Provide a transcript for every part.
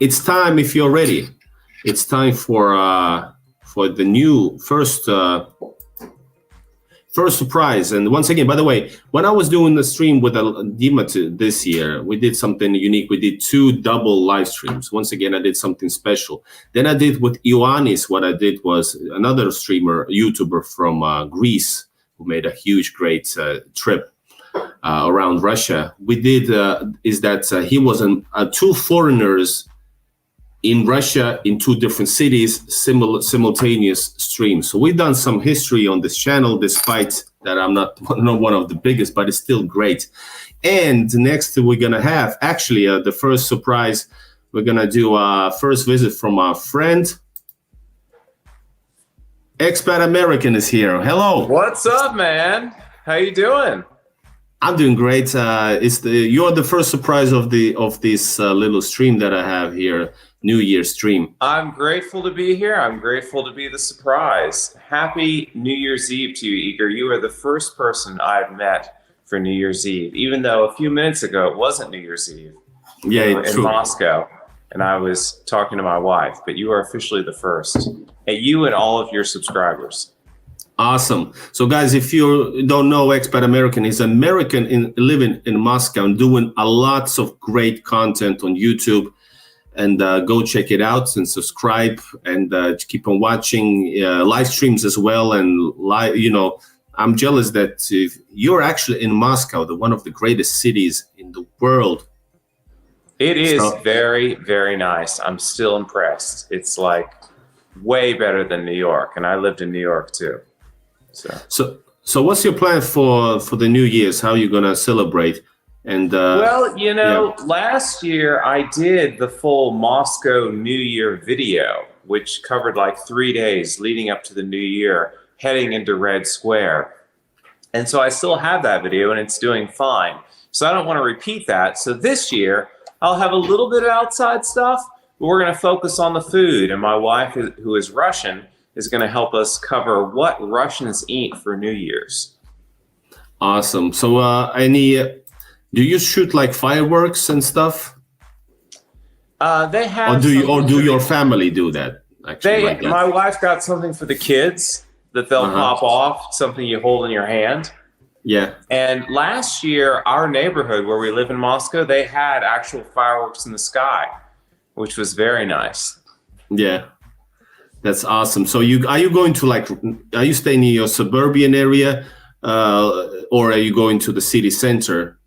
it's time if you're ready. It's time for the new first surprise. And once again, by the way, when I was doing the stream with Dima this year, we did something unique. We did 2 double live streams. Once again, I did something special. Then I did with Ioannis, what I did was another streamer, YouTuber from Greece, who made a huge, great trip around Russia. We did he was 2 foreigners in Russia in 2 different cities, simultaneous streams. So we've done some history on this channel, despite that I'm not one of the biggest, but it's still great. And next we're gonna have actually the first surprise. We're gonna do a first visit from our friend. Expat American is here. Hello. What's up, man? How you doing? I'm doing great. You're the first surprise of this little stream that I have here. New Year's stream. I'm grateful to be here. I'm grateful to be the surprise. Happy New Year's Eve to you, Igor. You are the first person I've met for New Year's Eve, even though a few minutes ago it wasn't New Year's Eve. Yeah, in Moscow, and I was talking to my wife, but you are officially the first. And you and all of your subscribers. Awesome. So guys, if you don't know Expat American, he's American living in Moscow and doing a lots of great content on YouTube. And go check it out and subscribe and keep on watching live streams as well. And I'm jealous that you're actually in Moscow, one of the greatest cities in the world. It is very, very nice. I'm still impressed. It's like way better than New York, and I lived in New York too. So what's your plan for the New Year's? How are you gonna celebrate? And last year I did the full Moscow New Year video, which covered like 3 days leading up to the New Year, heading into Red Square. And so I still have that video and it's doing fine. So I don't want to repeat that. So this year I'll have a little bit of outside stuff, but we're going to focus on the food. And my wife, who is Russian, is going to help us cover what Russians eat for New Year's. Awesome. So do you shoot like fireworks and stuff? They have. Or do your family do that? Actually, my wife got something for the kids that they'll pop off, something you hold in your hand. Yeah. And last year, our neighborhood where we live in Moscow, they had actual fireworks in the sky, which was very nice. Yeah, that's awesome. So are you staying in your suburban area, or are you going to the city center?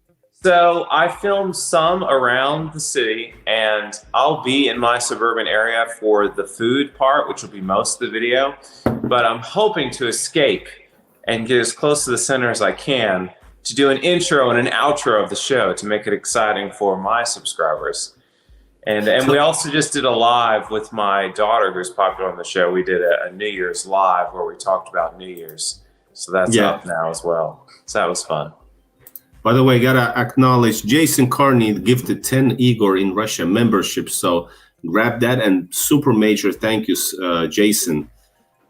So I filmed some around the city, and I'll be in my suburban area for the food part, which will be most of the video. But I'm hoping to escape and get as close to the center as I can to do an intro and an outro of the show to make it exciting for my subscribers. And we also just did a live with my daughter, who's popular on the show. We did a New Year's live where we talked about New Year's. So that's up now as well. So that was fun. By the way, gotta acknowledge Jason Carney gifted 10 Igor in Russia memberships. So grab that, and super major thank you, Jason,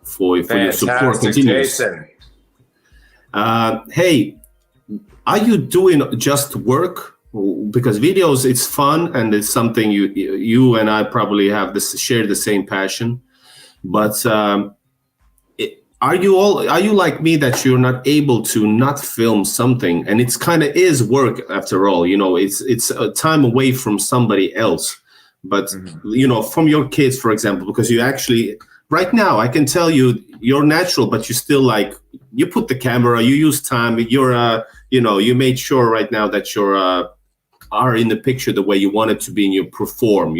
for your support. Jason. Hey, are you doing just work? Because videos, it's fun and it's something you and I probably share the same passion. But are you like me that you're not able to not film something? And it's kind of is work after all. It's a time away from somebody else. But from your kids, for example, because you actually right now I can tell you're natural, but you still you put the camera, you use time. You're you made sure right now that you're are in the picture the way you want it to be, and you perform.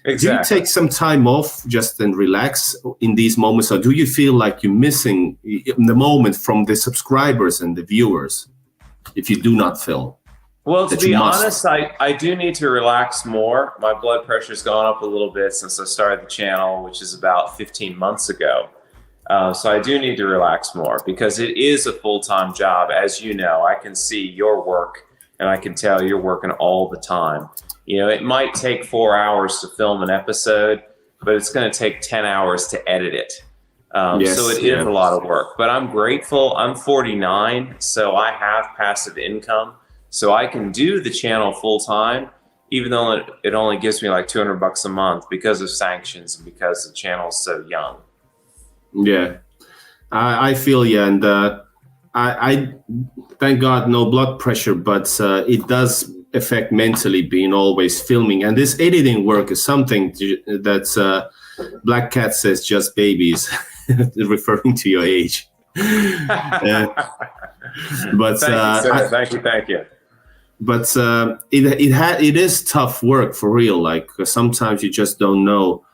Exactly. Do you take some time off just and relax in these moments, or do you feel like you're missing the moment from the subscribers and the viewers if you do not film? Well, to be honest, I do need to relax more. My blood pressure's gone up a little bit since I started the channel, which is about 15 months ago. So I do need to relax more because it is a full-time job. As you know, I can see your work and I can tell you're working all the time. It might take 4 hours to film an episode, but it's going to take 10 hours to edit it. So it is a lot of work, but I'm grateful. I'm 49, so I have passive income. So I can do the channel full time even though it only gives me like $200 a month because of sanctions and because the channel's so young. Yeah, I feel you, and I thank God no blood pressure, but it does affect mentally being always filming. And this editing work is something that Black Cat says just babies, referring to your age. But thank you. But it is tough work for real. Like sometimes you just don't know.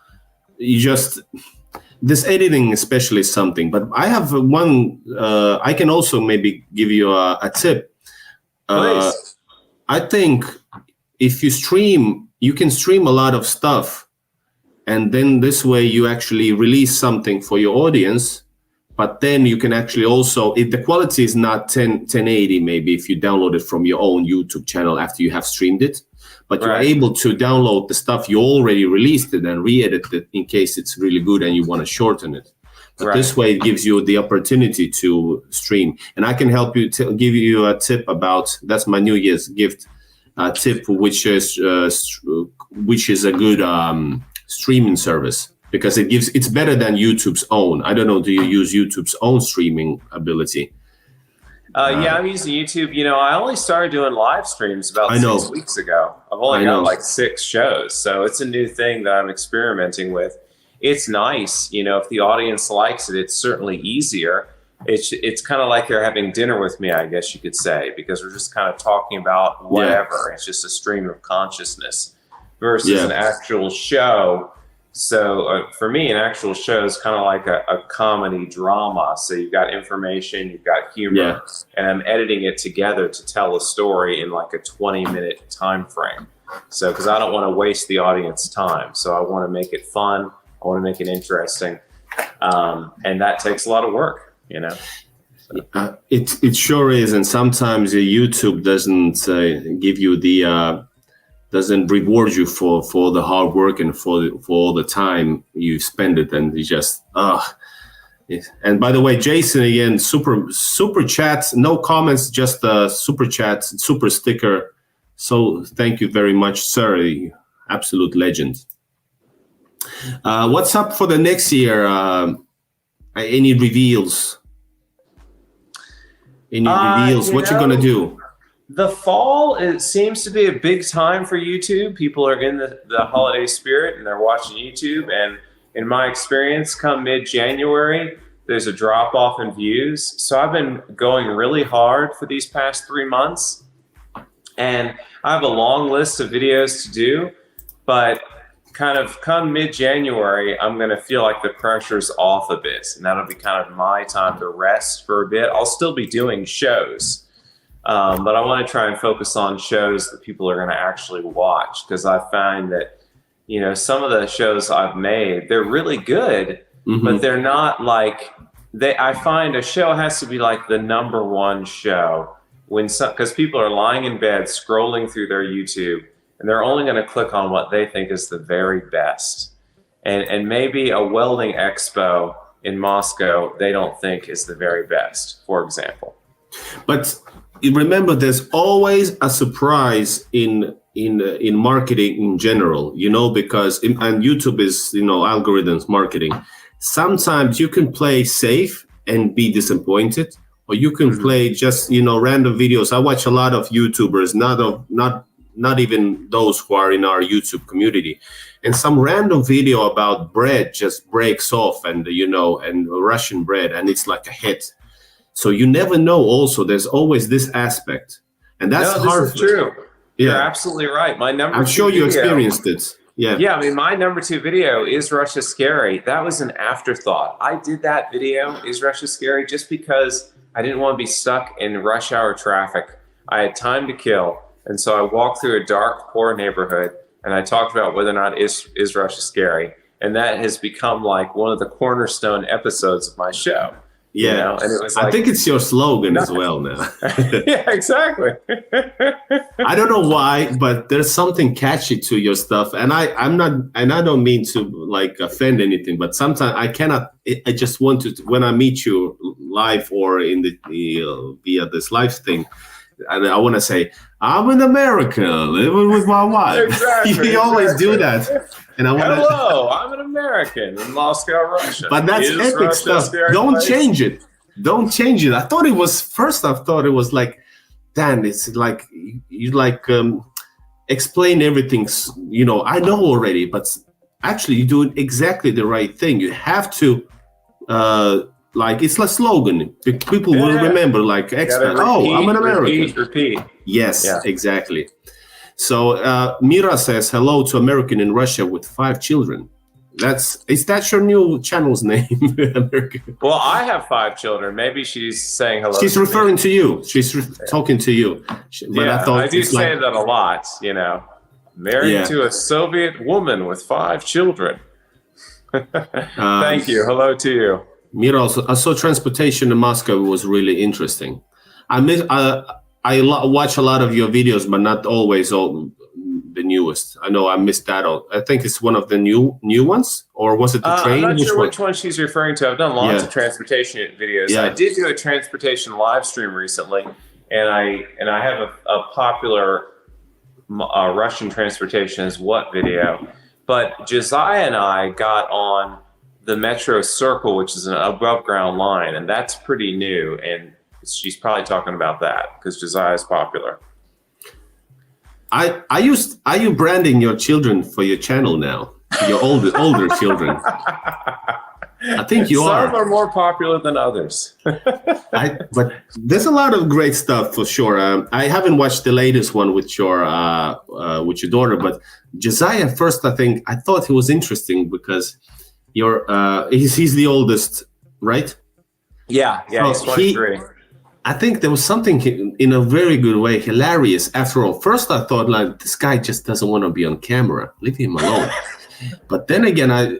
This editing especially is something. But I have one. I can also maybe give you a tip. Please. I think if you stream, you can stream a lot of stuff, and then this way you actually release something for your audience. But then you can actually also, if the quality is not 1080, maybe if you download it from your own YouTube channel after you have streamed it, but you're able to download the stuff you already released it and re-edit it in case it's really good and you want to shorten it. But this way it gives you the opportunity to stream. And I can help you give you a tip about, that's my New Year's gift tip, which is a good streaming service. Because it's better than YouTube's own. I don't know, do you use YouTube's own streaming ability? Yeah, I'm using YouTube. You know, I only started doing live streams about 6 weeks ago. I've only got like 6 shows. So it's a new thing that I'm experimenting with. It's nice. You know, if the audience likes it, it's certainly easier. It's kind of like they're having dinner with me, I guess you could say, because we're just kind of talking about whatever. It's just a stream of consciousness versus an actual show. So for me, an actual show is kind of like a comedy drama. So you've got information, you've got humor, and I'm editing it together to tell a story in like a 20-minute time frame. So because I don't want to waste the audience time. So I want to make it fun. I want to make it interesting. And that takes a lot of work, you know. So. It sure is. And sometimes YouTube doesn't give you the... doesn't reward you for the hard work and for all the time you spend it, and you just And by the way, Jason again, super chats, no comments, just super chats, super sticker. So thank you very much, sir. Absolute legend. What's up for the next year? Any reveals? What you gonna do? The fall, it seems to be a big time for YouTube. People are in the holiday spirit and they're watching YouTube. And in my experience, come mid-January, there's a drop off in views. So I've been going really hard for these past 3 months. And I have a long list of videos to do, but kind of come mid-January, I'm going to feel like the pressure's off a bit. And that'll be kind of my time to rest for a bit. I'll still be doing shows. But I want to try and focus on shows that people are going to actually watch, because I find that, you know, some of the shows I've made, they're really good, but they're not like I find a show has to be like the #1 show because people are lying in bed scrolling through their YouTube and they're only going to click on what they think is the very best. And maybe a welding expo in Moscow, they don't think is the very best, for example. But remember, there's always a surprise in marketing in general, you know, because and YouTube is, you know, algorithms marketing. Sometimes you can play safe and be disappointed, or you can play just, you know, random videos. I watch a lot of YouTubers, not even those who are in our YouTube community, and some random video about bread just breaks off, and you know, and Russian bread, and it's like a hit. So you never know. Also, there's always this aspect, and that's hard. This is true. Yeah. You're absolutely right. I'm sure you experienced it. Yeah. Yeah. I mean, my #2 video, Is Russia Scary? That was an afterthought. I did that video, Is Russia Scary, just because I didn't want to be stuck in rush hour traffic. I had time to kill, and so I walked through a dark, poor neighborhood, and I talked about whether or not is Russia scary, and that has become like one of the cornerstone episodes of my show. Yeah, you know? And it was like, I think it's your slogan as well now. Yeah, exactly. I don't know why, but there's something catchy to your stuff, and I'm not, and I don't mean to like offend anything, but sometimes I cannot. I just want to, when I meet you live or in the via this live thing, and I want to say, I'm an American living with my wife. Exactly. You always do that. And I want Hello, I'm an American in Moscow, Russia. But that's Is epic Russia stuff. scary Don't place? change it. Don't change it. I thought it was like, Dan, it's like you like explain everything. You know, I know already, but actually you're doing exactly the right thing. You have to like it's a slogan. People will remember like expat. Oh, I'm an American. Repeat. Yes, exactly. So Mira says hello to American in Russia with 5 children. Is that your new channel's name? American. Well, I have 5 children. Maybe she's saying hello. She's referring to you. She's talking to you. But I do say that a lot. You know, married to a Soviet woman with 5 children. Thank you. Hello to you. Mira, also, I saw transportation in Moscow was really interesting. I watch a lot of your videos, but not always all the newest. I know I missed that. I think it's one of the new ones, or was it the train? I'm not sure which one she's referring to. I've done lots of transportation videos. Yeah. I did do a transportation live stream recently, and I have a popular Russian transportation is what video. But Josiah and I got on the Metro Circle, which is an above ground line, and that's pretty new. And she's probably talking about that because Josiah is popular. Are you branding your children for your channel now? Your older children. I think you are. Some are more popular than others. But there's a lot of great stuff for sure. I haven't watched the latest one with your daughter, but Josiah first. I thought he was interesting because he's the oldest, right? Yeah, he's 23. I think there was something in a very good way hilarious. After all, first I thought like this guy just doesn't want to be on camera. Leave him alone. But then again,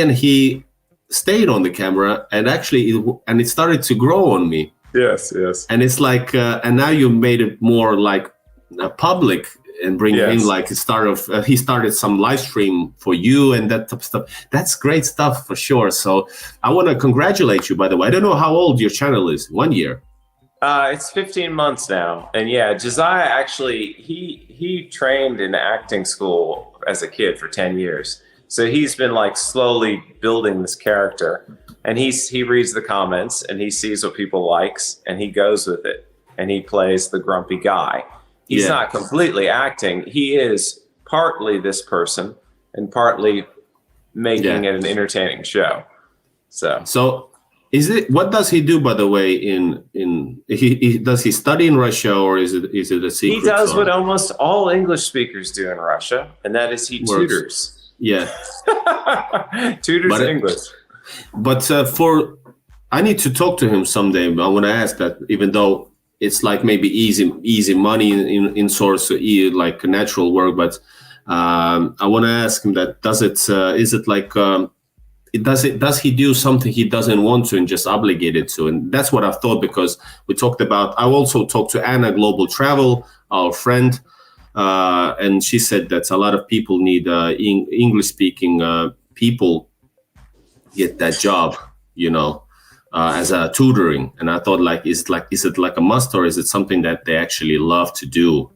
he stayed on the camera, and actually, it started to grow on me. Yes. And it's like, and now you made it more like public and bring him like he started some live stream for you and that type of stuff. That's great stuff for sure. So I want to congratulate you, by the way. I don't know how old your channel is. 1 year. It's 15 months now. And Josiah actually, he trained in acting school as a kid for 10 years. So he's been like slowly building this character, and he reads the comments and he sees what people likes and he goes with it and he plays the grumpy guy. He's not completely acting. He is partly this person and partly making it an entertaining show. So what does he do, by the way, does he study in Russia, or is it a secret? He does what almost all English speakers do in Russia, and that is he tutors. Yeah. Tutors English. But I need to talk to him someday. I want to ask that, even though it's like maybe easy money in source, like natural work, but I want to ask him that, does he do something he doesn't want to and just obligated to? And that's what I thought, because I also talked to Anna Global Travel, our friend, and she said that a lot of people need English speaking people get that job, as a tutoring. And I thought is it like a must, or is it something that they actually love to do,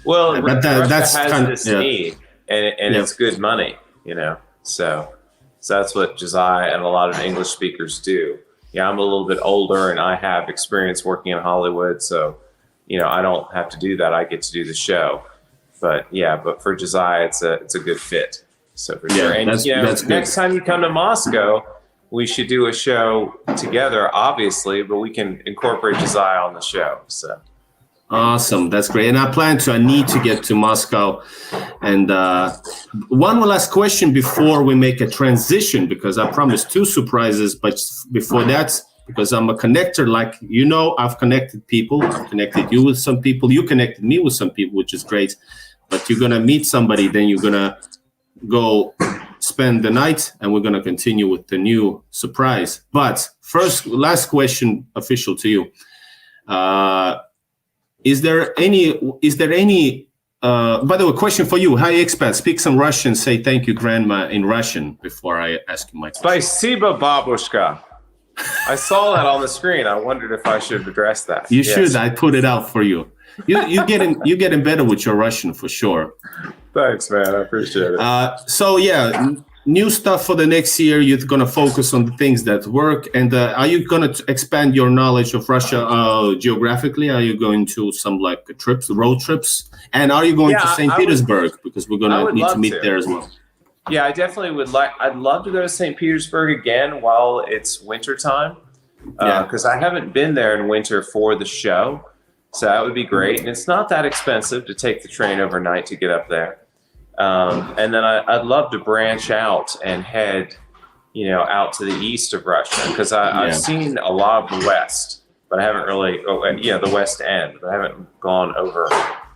Well, Russia has this need, and it's good money, so that's what Josiah and a lot of English speakers do. I'm a little bit older and I have experience working in Hollywood, so I don't have to do that. I get to do the show. But for Josiah, it's a good fit. So for sure. And that's next time you come to Moscow, we should do a show together, obviously, but we can incorporate Josiah on the show. So awesome, that's great. And I need to get to Moscow. And one last question before we make a transition, because I promised 2 surprises. But before that, because I'm a connector, like I've connected people. I've connected you with some people. You connected me with some people, which is great. But you're gonna meet somebody, then you're gonna go spend the night, and we're gonna continue with the new surprise. But last question, official to you. Is there any? By the way, question for you. Hi, expat. Speak some Russian. Say thank you, grandma, in Russian before I ask you my question. Спасибо, бабушка. I saw that on the screen. I wondered if I should address that. You Yes. should. I put it out for you. You getting better with your Russian for sure. Thanks, man. I appreciate it. So yeah, new stuff for the next year. You're gonna focus on the things that work. And are you gonna expand your knowledge of Russia geographically? Are you going to some like trips, road trips? And are you going to St. Petersburg? Because we're gonna need to meet there as well. Yeah, I definitely would like. I'd love to go to St. Petersburg again while it's winter time, because I haven't been there in winter for the show, so that would be great. And it's not that expensive to take the train overnight to get up there. And then I'd love to branch out and head, out to the east of Russia, because I've seen a lot of the West, but I haven't really, the West End, but I haven't gone over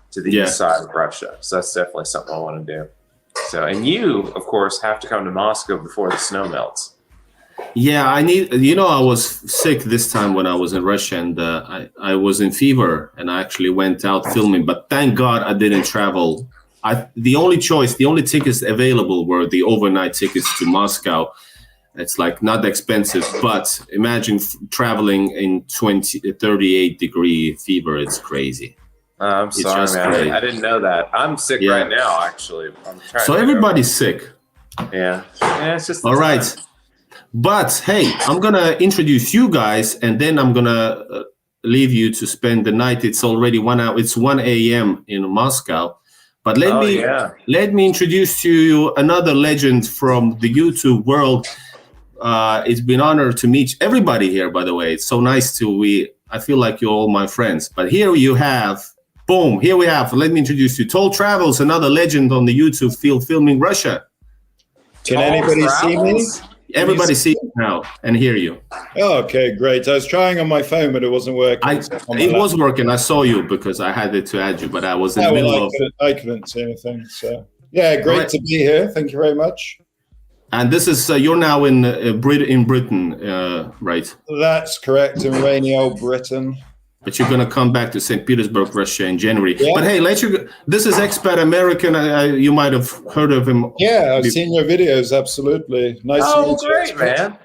to the east side of Russia. So that's definitely something I want to do. So, and you, of course, have to come to Moscow before the snow melts. Yeah, I need. I was sick this time when I was in Russia, and I was in fever, and I actually went out filming. But thank God I didn't travel. The only tickets available were the overnight tickets to Moscow. It's like not expensive, but imagine traveling in 38 degree fever. It's crazy. I'm sorry, man. I didn't know that. I'm sick right now, actually. So everybody's sick. Yeah, it's just all right. But hey, I'm gonna introduce you guys, and then I'm gonna leave you to spend the night. It's already 1 hour. It's 1 a.m. in Moscow. But let me introduce to you another legend from the YouTube world. It's been an honor to meet everybody here. By the way, it's so nice I feel like you're all my friends. But here you have. Boom, here we have. Let me introduce you. Toll Travels, another legend on the YouTube field filming Russia. Can anybody see me? Everybody see you now and hear you. Oh, okay, great. I was trying on my phone, but it wasn't working. It was working. I saw you because I had it to add you, but I was in the middle of... I couldn't see anything. So, yeah, great to be here. Thank you very much. And this is, you're now in Britain, right? That's correct, in rainy old Britain. But you're going to come back to St. Petersburg, Russia in January. Yeah. But hey, this is Expat American. You might have heard of him. Yeah, I've seen your videos. Absolutely. Nice to meet you. Great, man.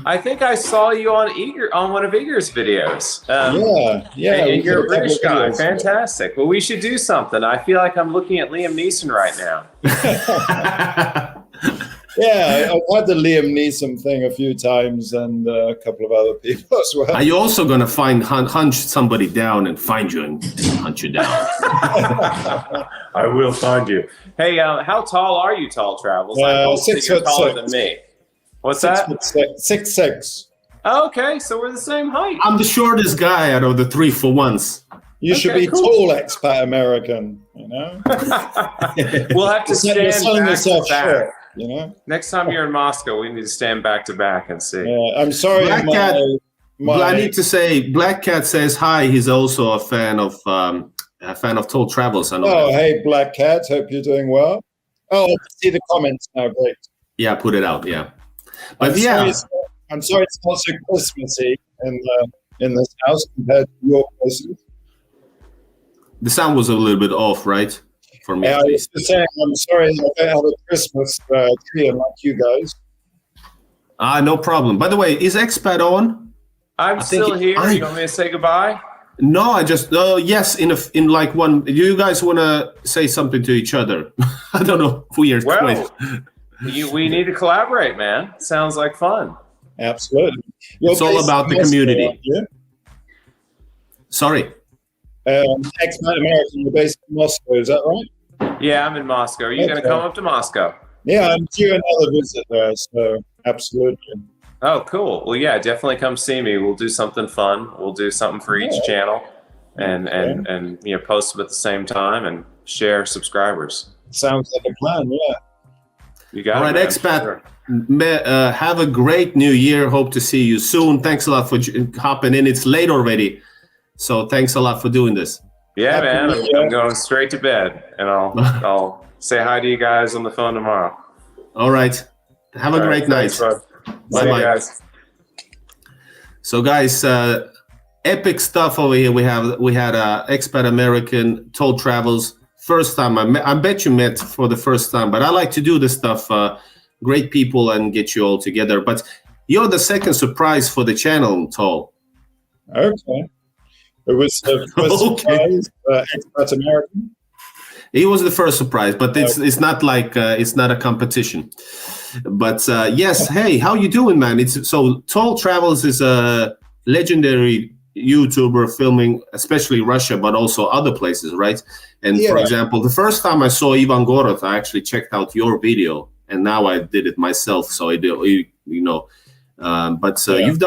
I think I saw you on one of Igor's videos. Yeah. And you're a British guy. Fantastic. Well, we should do something. I feel like I'm looking at Liam Neeson right now. Yeah, I've had the Liam Neeson thing a few times, and a couple of other people as well. Are you also going to hunt somebody down and find you and hunt you down? I will find you. Hey, how tall are you, Tall Travels? I 6 you're foot taller 6. than me. What's Six that? Foot 6'6". Oh, okay, so we're the same height. I'm the shortest guy out of the three for once. You should be tall, expat American. We'll have to stand back to back. Short. Next time you're in Moscow, we need to stand back to back and see. I'm sorry. I need to say, Black Cat says hi. He's also a fan of Toll Travels. I know hey, Black Cat. Hope you're doing well. Oh, I see the comments now. Great. Yeah, put it out. Yeah, but I'm sorry it's not so Christmassy in this house compared to your places. The sound was a little bit off, right? For me, I was just saying, I'm sorry I don't have a Christmas tree like you guys. No problem. By the way, is Expat on? I'm still here. You want me to say goodbye? No, I just yes. In like one. Do you guys want to say something to each other? I don't know who you're with. We need to collaborate, man. Sounds like fun. Absolutely. It's all about the community. Sorry. Expat American, you're based in Moscow, is that right? Yeah, I'm in Moscow. Are you going to come up to Moscow? Yeah, I'm due another visit there, so absolutely. Oh, cool. Well, yeah, definitely come see me. We'll do something fun. We'll do something for each channel and post them at the same time and share subscribers. Sounds like a plan, yeah. You got it. All right, Expat. Sure. Have a great new year. Hope to see you soon. Thanks a lot for hopping in. It's late already. So thanks a lot for doing this. Yeah, man. I'm going straight to bed, and I'll say hi to you guys on the phone tomorrow. All right. Have a great night. Bye-bye. Guys. So, guys, epic stuff over here. We had Expat American, Toll Travels. First time I bet you met for the first time, but I like to do this stuff. Great people and get you all together. But You're the second surprise for the channel, Tall. Okay. It was the first surprise, expat American. He was the first surprise, but it's not like it's not a competition. But yes, hey, how you doing, man? It's so Tall Travels is a legendary YouTuber filming, especially Russia, but also other places, right? And for example, the first time I saw Ivan Gorod, I actually checked out your video, and now I did it myself. So I do, you know, but you've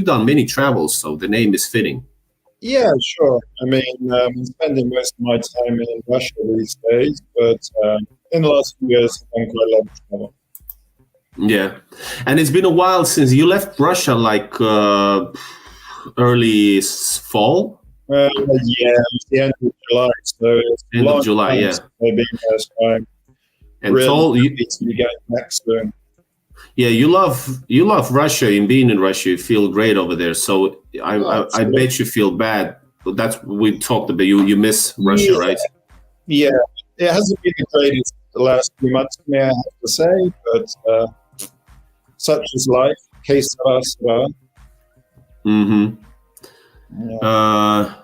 done many travels, so the name is fitting. Yeah, sure. I mean, I'm spending most of my time in Russia these days, but in the last few years, I've done quite a lot of travel. Yeah, and it's been a while since you left Russia, like early fall. Yeah, it was the end of July, so it's end of July. Yeah, maybe last time. And really Tall, you need to be getting back soon. Yeah, you love Russia, and being in Russia, you feel great over there. So I bet you feel bad. But that's we talked about. You miss Russia, right? Yeah, it hasn't been the greatest the last few months, may I have to say, but such is life. Case Mm-hmm. Yeah.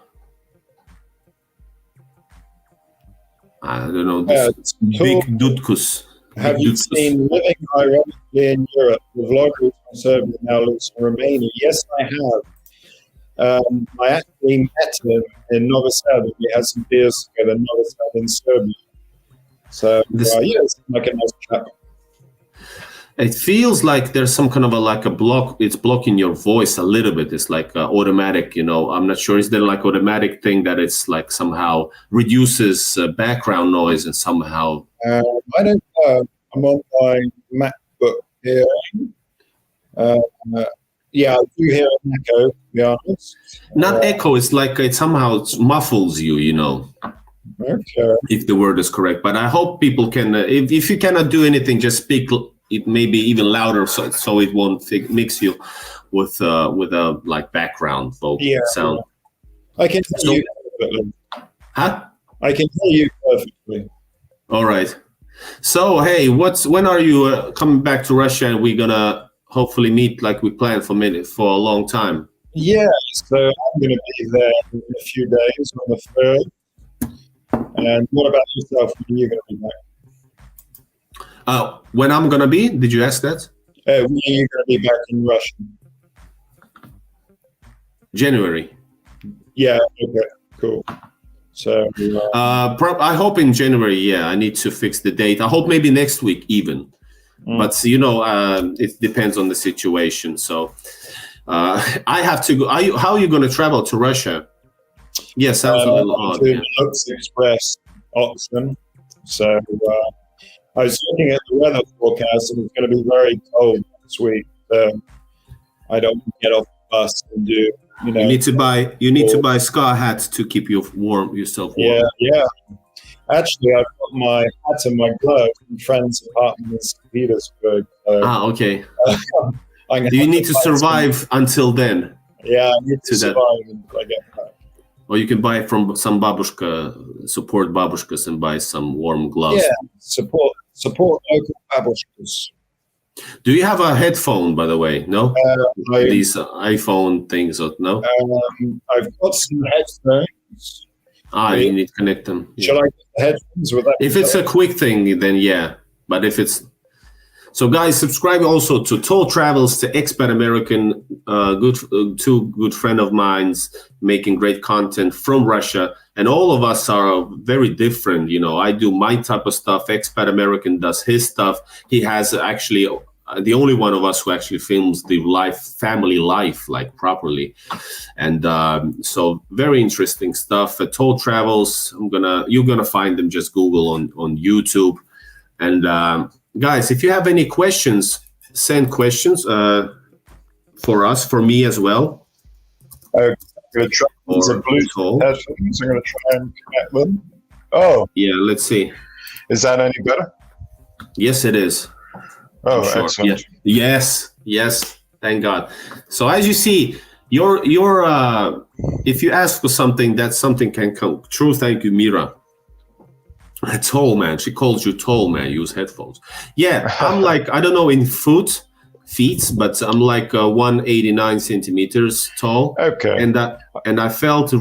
I don't know. This big Dudkus. Have you seen Living Ironically in Europe? The vlog from Serbia now lives in Romania. Yes, I have. I actually met him in Novi Sad. We had some beers together in Novi Sad in Serbia. So, it's like a nice chat. It feels like there's some kind of a block. It's blocking your voice a little bit. It's like automatic, you know. I'm not sure. Is there like automatic thing that it's like somehow reduces background noise and somehow? I don't know. I'm on my MacBook here. Yeah, I do hear an echo, to be honest. Not echo. It's like it somehow muffles you, you know. Okay. If the word is correct. But I hope people can, if you cannot do anything, just speak it maybe even louder so it won't mix you with a like background vocal sound. I can hear you perfectly. Huh? I can hear you perfectly. All right. So hey, when are you coming back to Russia? And we're gonna hopefully meet like we planned for a long time. Yeah, so I'm gonna be there in a few days on the 3rd. And what about yourself? When are you gonna be back? When I'm gonna be? Did you ask that? When are you gonna be back in Russia? January. Yeah. Okay. Cool. So. I hope in January. Yeah, I need to fix the date. I hope maybe next week even. But you know, it depends on the situation. So I have to go. How are you going to travel to Russia? Yeah, sounds a little odd. To Lux Express, Oxford. So I was looking at the weather forecast, and it's going to be very cold this week. I don't want to get off the bus and do. You know, you need to buy scar hats to keep yourself warm. Yeah. Actually, I've got my hat and my glove from friend's apartment in St. Petersburg. So, okay. You need to survive until then. Yeah, I need to survive until I get back. Or you can buy from some babushka, support babushkas and buy some warm gloves. Yeah, support local babushkas. Do you have a headphone, by the way? No? These iPhone things, no? I've got some headphones. You need to connect them. Shall I get the headphones with that? If it's a quick thing, then yeah. But if it's... So guys, subscribe also to Tall Travels, the expat American, two good friend of mine's making great content from Russia. And all of us are very different. You know, I do my type of stuff. Expat American does his stuff. He has actually the only one of us who actually films the family life, like properly. And so very interesting stuff. Tall Travels, you're gonna find them. Just Google on YouTube. And guys, if you have any questions, send questions for us, for me as well. I'm going to try Bluetooth headphones. I'm going to try and connect them. Oh. Yeah, let's see. Is that any better? Yes, it is. Oh, sure. Excellent. Yeah. Yes. Thank God. So as you see, your if you ask for something, that something can come true. Thank you, Mira. Tall man. She calls you tall man. Use headphones. Yeah, I'm like, I don't know, in food, feet, but I'm like 189 centimeters tall. Okay. And I felt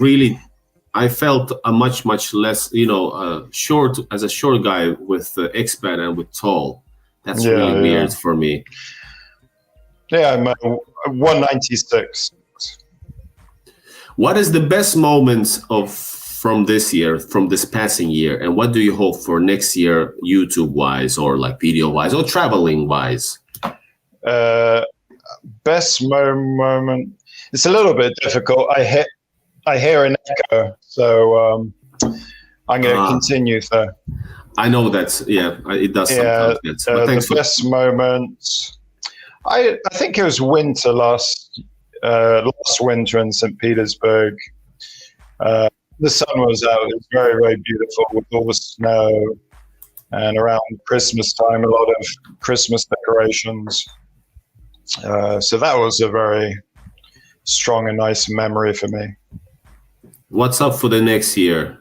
a much less, short as a short guy with expat and with tall. That's really weird for me. Yeah, I'm 196. What is the best moments from this year, from this passing year, and what do you hope for next year, YouTube wise, or like video wise, or traveling wise? Best moment. It's a little bit difficult. I hear an echo, so I'm going to continue there. I know that's it does sometimes. But thanks the best moments. I think it was winter last winter in St. Petersburg. The sun was out. It was very, very beautiful with all the snow, and around Christmas time, a lot of Christmas decorations. So that was a very strong and nice memory for me. What's up for the next year?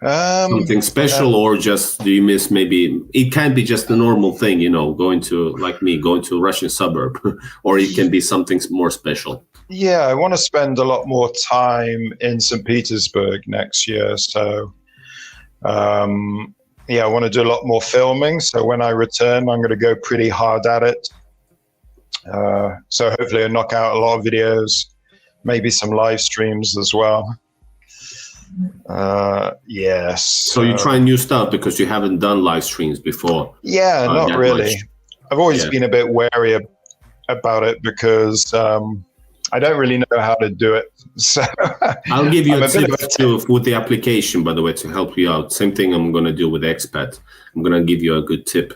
Something special, or just do you miss maybe? It can't be just a normal thing, going to a Russian suburb, or it can be something more special. Yeah, I want to spend a lot more time in St. Petersburg next year. So, I want to do a lot more filming. So when I return, I'm going to go pretty hard at it. So hopefully I'll knock out a lot of videos, maybe some live streams as well. Yes. So you try new stuff because you haven't done live streams before? Yeah, not really. Much. I've always been a bit wary about it because I don't really know how to do it. So I'll give you a tip with the application, by the way, to help you out. Same thing I'm going to do with Expat. I'm going to give you a good tip.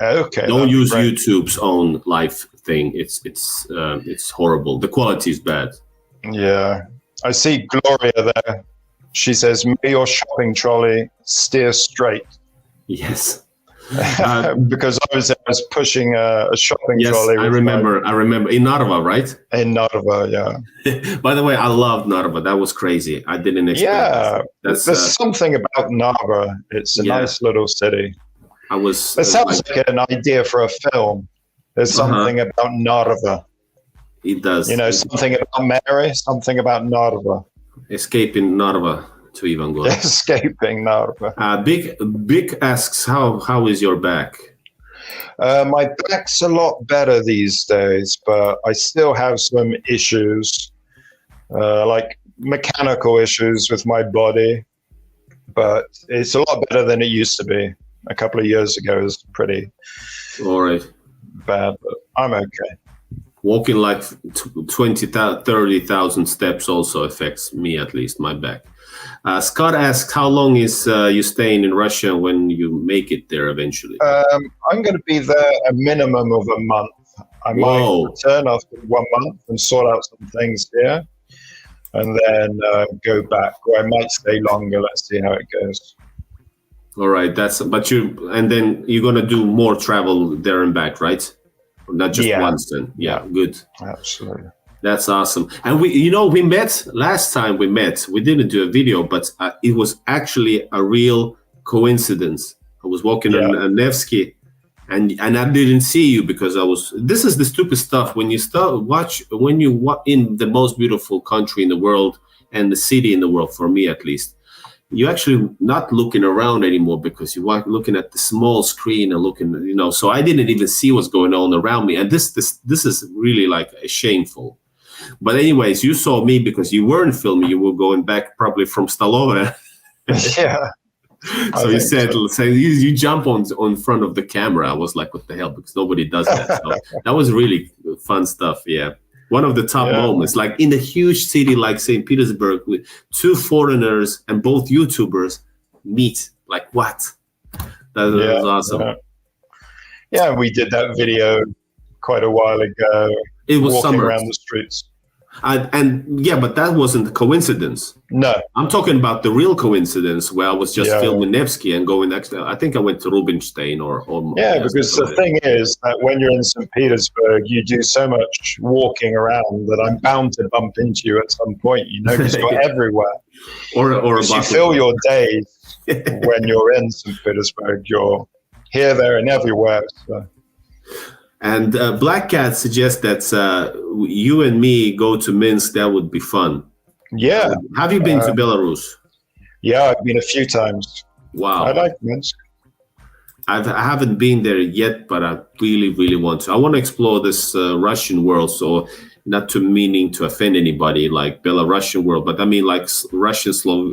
Okay. Don't use YouTube's own live thing. It's horrible. The quality is bad. Yeah. I see Gloria there. She says, "May your shopping trolley steer straight." Yes. Because I was pushing a shopping trolley. I remember. In Narva, right? In Narva, yeah. By the way, I loved Narva. That was crazy. I didn't expect that. There's something about Narva. It's a nice little city. It sounds like an idea for a film. There's something about Narva. It does. Something about Mary, something about Narva. Escaping Narva to Ivangorod. Escaping Narva. Big asks, how is your back? My back's a lot better these days, but I still have some issues, like mechanical issues with my body. But it's a lot better than it used to be. A couple of years ago, it was pretty bad, but I'm okay. Walking like 30,000 steps also affects me, at least my back. Scott asks, how long is you staying in Russia when you make it there eventually? I'm going to be there a minimum of a month. I might return after 1 month and sort out some things here, and then go back. Or I might stay longer. Let's see how it goes. All right, and then you're going to do more travel there and back, right? Not just once then. Yeah, good. Absolutely. That's awesome. And we met last time we didn't do a video, but it was actually a real coincidence. I was walking on Nevsky and I didn't see you because this is the stupid stuff when you in the most beautiful country in the world and the city in the world, for me at least. You're actually not looking around anymore because you are looking at the small screen and looking, so I didn't even see what's going on around me. And this is really like shameful. But anyways, you saw me because you weren't filming. You were going back probably from Stalovo. Yeah. So you said you jump on front of the camera. I was like, what the hell? Because nobody does that. So that was really fun stuff. Yeah. One of the top moments, like in a huge city like St. Petersburg, with two foreigners and both YouTubers meet. Like what? That was awesome. Yeah, we did that video quite a while ago. It was walking around the streets. But that wasn't a coincidence. No. I'm talking about the real coincidence where I was just filming Nevsky and going next. I think I went to Rubinstein or because the thing is that when you're in St. Petersburg, you do so much walking around that I'm bound to bump into you at some point, because you're everywhere. Or you fill your days when you're in St. Petersburg. You're here, there, and everywhere. So. And Black Cat suggests that you and me go to Minsk. That would be fun. Yeah. Have you been to Belarus? Yeah, I've been a few times. Wow. I like Minsk. I haven't been there yet, but I really, really want to. I want to explore this Russian world. So not to meaning to offend anybody, like Belarusian world, but I mean like Russian, Slav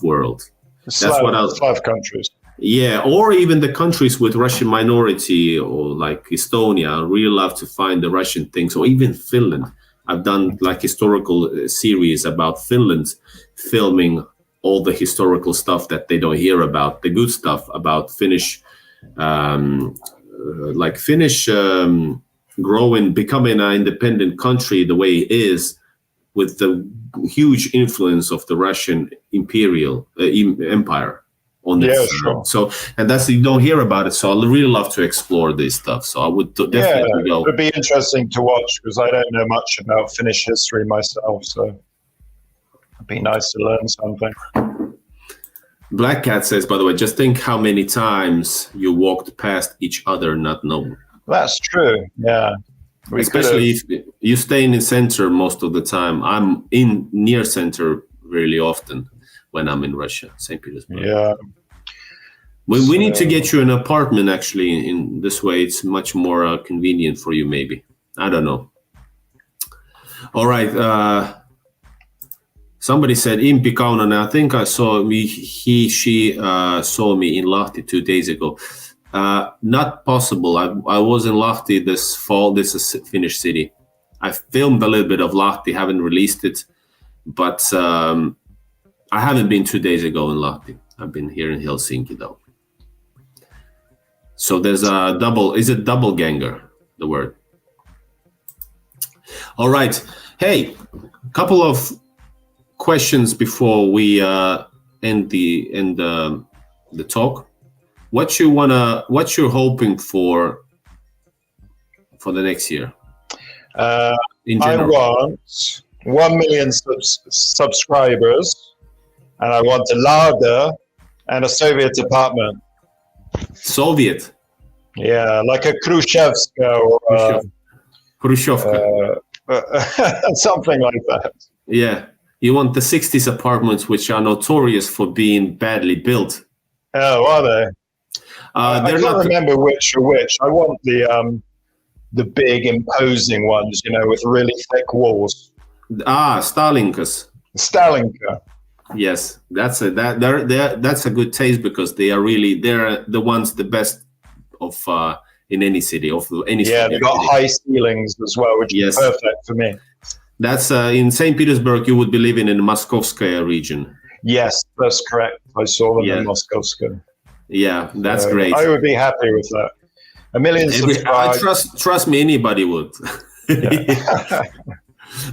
world. That's what Slav countries. Yeah, or even the countries with Russian minority, or like Estonia. I really love to find the Russian things, or even Finland. I've done like historical series about Finland, filming all the historical stuff that they don't hear about, the good stuff about Finnish, growing, becoming an independent country the way it is, with the huge influence of the Russian imperial empire on this. Yeah, sure. So, and that's, you don't hear about it. So I really love to explore this stuff. So I would definitely go. It would be interesting to watch because I don't know much about Finnish history myself. So it'd be nice to learn something. Black Cat says, by the way, just think how many times you walked past each other not knowing. That's true. Yeah. Especially if you stay in the center most of the time. I'm in near center really often when I'm in Russia, St. Petersburg. Yeah. We need to get you an apartment, actually. In this way, it's much more convenient for you, maybe. I don't know. All right. Somebody said Impi Kaunanen. I think I saw me. She saw me in Lahti 2 days ago. Not possible. I was in Lahti this fall. This is a Finnish city. I filmed a little bit of Lahti. Haven't released it, but I haven't been 2 days ago in Lahti. I've been here in Helsinki though. So there's a double. Is it double ganger? The word. All right. Hey, a couple of questions before we end the talk. What you're hoping for the next year? In general, I want 1 million subscribers, and I want a Lada and a Soviet apartment. Soviet. Yeah, like a Khrushchevska or Khrushchevka. Something like that. Yeah, you want the 60s apartments, which are notorious for being badly built. Oh, are they? I They're can't not. remember which are which. I want the big, imposing ones, with really thick walls. Stalinkas. Stalinka. Yes, that's a good taste because they're the ones the best of in any city of any. Yeah, they got high ceilings as well, which is perfect for me. That's in St. Petersburg. You would be living in the Moskovskaya region. Yes, that's correct. I saw them in Moskovskaya. Yeah, that's great. I would be happy with that. 1 million subscribers. Trust me, anybody would. Yeah.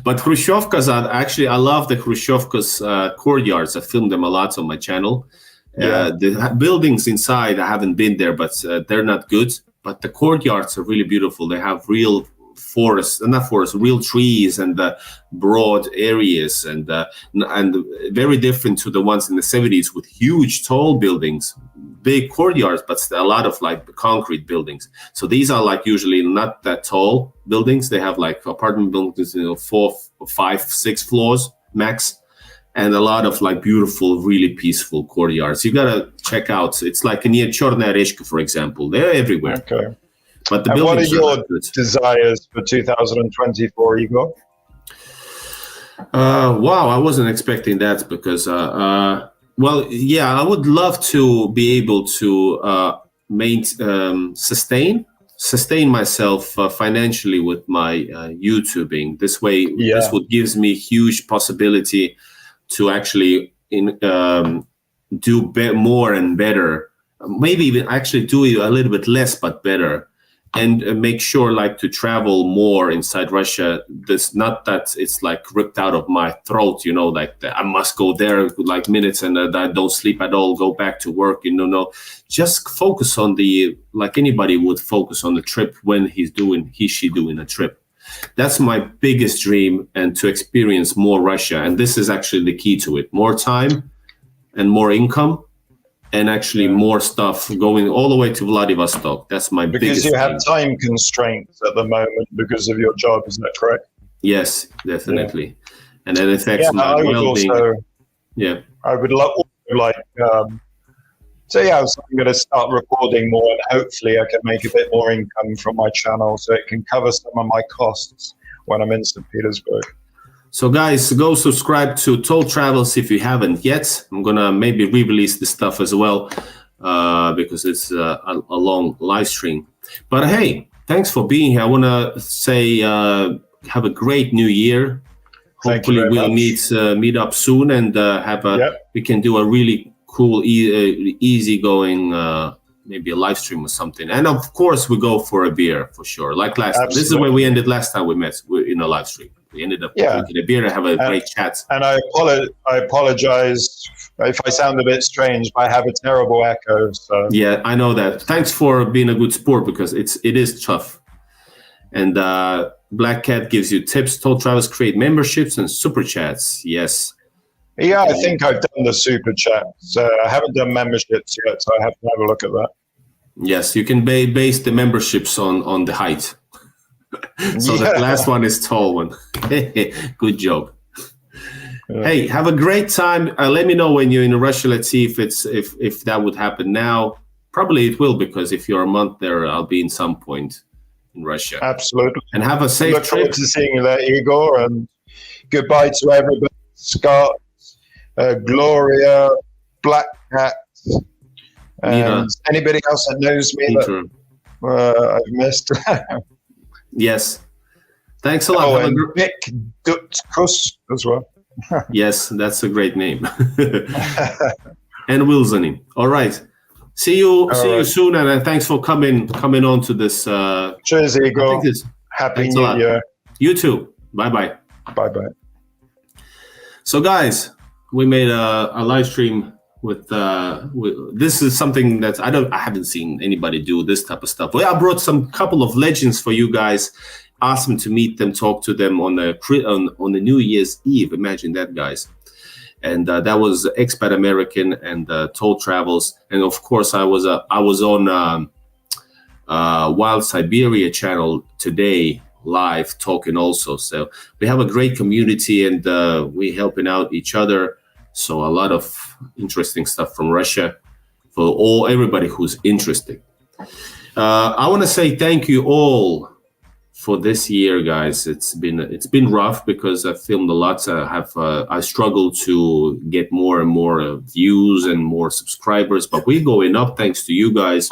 But Khrushchevkas are actually, I love the Khrushchevkas courtyards. I filmed them a lot on my channel. Yeah. The buildings inside, I haven't been there, but they're not good. But the courtyards are really beautiful. They have real real trees and broad areas, and very different to the ones in the 70s with huge tall buildings, big courtyards, but a lot of like concrete buildings. So these are like usually not that tall buildings. They have like apartment buildings, 4, 5, 6 floors max, and a lot of like beautiful, really peaceful courtyards. You gotta check out. It's like near Chornaya Rechka, for example. They're everywhere. Okay. But the and what are buildings your desires for 2024, Igor? Wow, I wasn't expecting that because, I would love to be able to sustain myself financially with my YouTubing. This way, this would gives me huge possibility to actually do more and better. Maybe even actually do it a little bit less but better. And make sure like to travel more inside Russia. This not that it's like ripped out of my throat, like I must go there like minutes and I don't sleep at all, go back to work, no. Just focus on like anybody would focus on the trip when she doing a trip. That's my biggest dream, and to experience more Russia. And this is actually the key to it. More time and more income and actually more stuff going all the way to Vladivostok. That's my because biggest you have thing. time constraints at the moment because of your job. Is that correct? Yes, definitely. And that affects Yeah, my I would well-being. also. Yeah. I would like. So yeah, so I'm going to start recording more, and hopefully I can make a bit more income from my channel, so it can cover some of my costs when I'm in St. Petersburg. So guys, go subscribe to Toll Travels if you haven't yet. I'm gonna maybe re-release this stuff as well because it's a long live stream. But hey, thanks for being here. I want to say have a great new year. Hopefully we'll meet up soon and have a we can do a really cool easy-going maybe a live stream or something. And of course we go for a beer for sure, like last time. This is where we ended last time we met in a live stream. We ended up drinking a beer and have a great chat. And I apologize if I sound a bit strange, but I have a terrible echo. So yeah, I know that. Thanks for being a good sport because it is tough. And Black Cat gives you tips. Toll Travels create memberships and super chats. Yes. Yeah, I think I've done the super chats. I haven't done memberships yet, so I have to have a look at that. Yes, you can base the memberships on the height. So the last one is tall one. Good joke. Yeah. Hey, have a great time. Let me know when you're in Russia. Let's see if that would happen now. Probably it will, because if you're a month there, I'll be in some point in Russia. Absolutely. And have a safe trip. Look forward to seeing you there, Igor. And goodbye to everybody. Scott, Gloria, Black Cat, and anybody else that knows me that I've missed. Yes. Thanks a lot. And Nick Dutkus as well. Yes, that's a great name. And Wilsonin. All right. See you soon, and thanks for coming on to this. Cheers, Igor. Happy New Year. You too. Bye-bye. Bye-bye. So guys, we made a live stream with this is something that I haven't seen anybody do this type of stuff. Well, I brought some couple of legends for you guys, asked them to meet them, talk to them on the New Year's Eve. Imagine that, guys. And that was Expat American and Toll Travels, and of course I was on Wild Siberia channel today live talking also. So we have a great community, and we helping out each other. So a lot of interesting stuff from Russia for everybody who's interested. I want to say thank you all for this year, guys. It's been rough because I filmed a lot. I struggled to get more and more views and more subscribers, but we're going up thanks to you guys.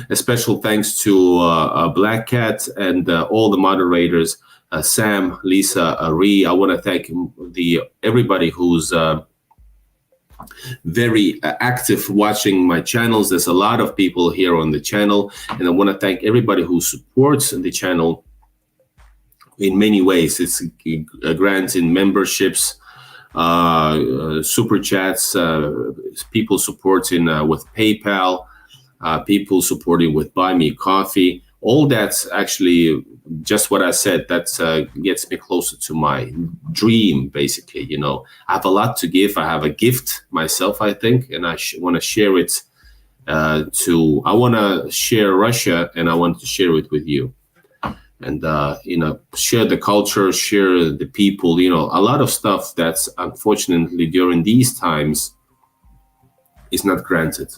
A special thanks to Black Cat and all the moderators, Sam, Lisa, Ree. I want to thank everybody who's very active watching my channels. There's a lot of people here on the channel, and I want to thank everybody who supports the channel in many ways. It's granting memberships, super chats, people supporting with PayPal, people supporting with Buy Me Coffee. All that's actually just what I said. That gets me closer to my dream, basically. You know, I have a lot to give. I have a gift myself, I think, and I want to share it I want to share Russia, and I want to share it with you. And, share the culture, share the people, a lot of stuff that's unfortunately during these times is not granted.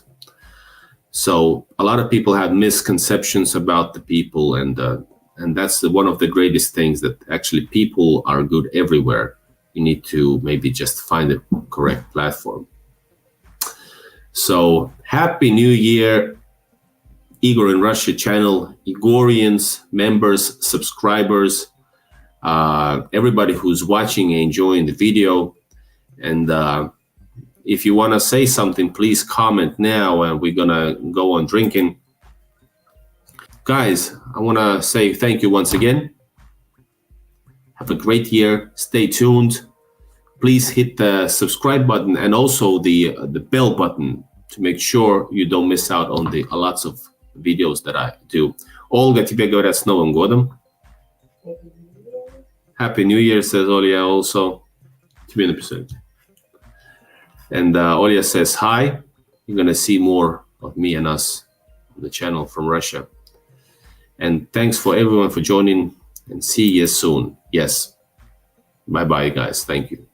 So a lot of people have misconceptions about the people, and that's one of the greatest things, that actually people are good everywhere. You need to maybe just find the correct platform. So happy New Year, Igor in Russia channel, Igorians, members, subscribers, everybody who's watching and enjoying the video. And if you want to say something, please comment now, and we're going to go on drinking. Guys, I want to say thank you once again. Have a great year. Stay tuned. Please hit the subscribe button and also the bell button to make sure you don't miss out on the lots of videos that I do. Olga, тебе говорят с Новым годом. Happy New Year, says Olia also. Тебе написали. And Olya says hi. You're going to see more of me and us on the channel from Russia. And thanks for everyone for joining, and see you soon. Yes. Bye-bye, guys. Thank you.